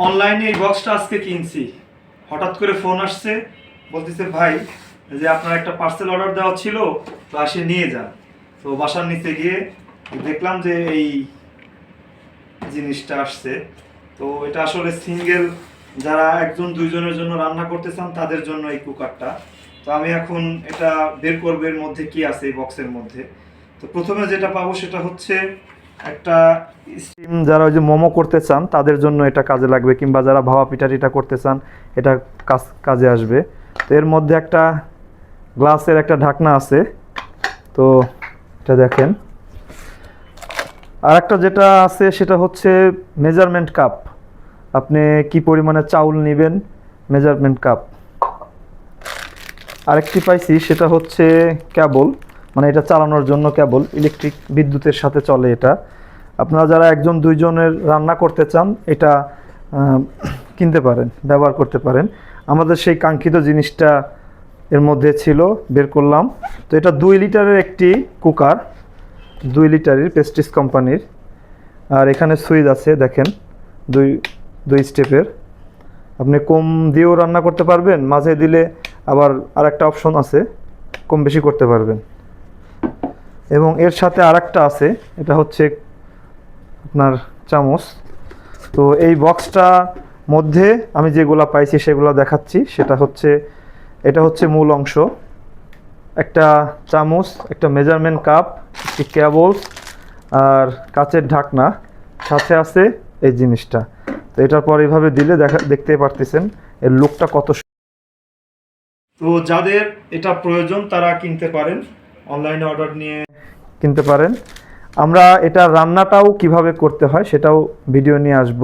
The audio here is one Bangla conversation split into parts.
অনলাইনে এই বক্সটা আজকে কিনছি, হঠাৎ করে ফোন আসছে, বলতেছে ভাই যে আপনার একটা পার্সেল অর্ডার দেওয়া ছিল, তো আসে নিয়ে যান। তো বাসার নিচে গিয়ে দেখলাম যে এই জিনিসটা আসছে। তো এটা আসলে সিঙ্গেল, যারা একজন দুইজনের জন্য রান্না করতে চান তাদের জন্য এই কুকারটা। তো আমি এখন এটা বের করবো এর মধ্যে কি আছে এই বক্সের মধ্যে। তো প্রথমে যেটা পাবো সেটা হচ্ছে একটা স্টিম, যারা ওই যে মোমো করতে চান তাদের জন্য এটা কাজে লাগবে, কিংবা যারা ভাপা পিঠা টিঠা করতে চান এটা কাজে আসবে। তো এর মধ্যে একটা গ্লাসের একটা ঢাকনা আছে, তো এটা দেখেন। আর একটা যেটা আছে সেটা হচ্ছে মেজারমেন্ট কাপ, আপনি কি পরিমাণে চাউল নেবেন, মেজারমেন্ট কাপ। আরেকটি পাইছি সেটা হচ্ছে কেবল, মানে এটা চালানোর জন্য কেবল, ইলেকট্রিক বিদ্যুতের সাথে চলে এটা। আপনারা যারা একজন দুইজনের রান্না করতে চান এটা কিনতে পারেন, ব্যবহার করতে পারেন। আমাদের সেই কাঙ্ক্ষিত জিনিসটা এর মধ্যে ছিল, বের করলাম। তো এটা 2 লিটারের একটি কুকার, 2 লিটারের প্রেস্টিজ কোম্পানির। আর এখানে সুইচ আছে দেখেন, দুই স্টেপের। আপনি কম দিয়েও রান্না করতে পারবেন, মাঝে দিলে আবার আরেকটা অপশন আছে, কম বেশি করতে পারবেন। এবং এর সাথে আরেকটা আছে, এটা হচ্ছে আপনার চামচ। তো এই বক্সটা মধ্যে আমি যেগুলো পাইছি সেগুলো দেখাচ্ছি। এটা হচ্ছে মূল অংশ, একটা চামচ, একটা মেজারমেন্ট কাপ, একটি কেবলস আর কাচের ঢাকনা, সাথে আছে এই জিনিসটা। তো এটার পর এইভাবে দিলে দেখতে পারতেছেন এর লুকটা কত। তো যাদের এটা প্রয়োজন তারা কিনতে পারেন, অনলাইনে অর্ডার নিয়ে কিনতে পারেন। আমরা এটা রান্নাটাও কিভাবে করতে হয় সেটাও ভিডিও নিয়ে আসব।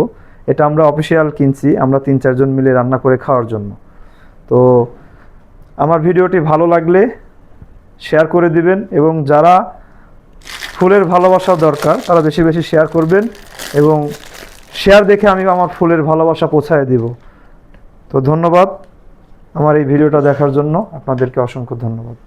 এটা আমরা অফিসিয়াল কিনছি, আমরা 3-4 জন মিলে রান্না করে খাওয়ার জন্য। তো আমার ভিডিওটি ভালো লাগলে শেয়ার করে দিবেন, এবং যারা ফুলের ভালোবাসা দরকার তারা বেশি বেশি শেয়ার করবেন, এবং শেয়ার দেখে আমি আমার ফুলের ভালোবাসা পৌঁছায় দিব। তো ধন্যবাদ আমার এই ভিডিওটা দেখার জন্য, আপনাদেরকে অসংখ্য ধন্যবাদ।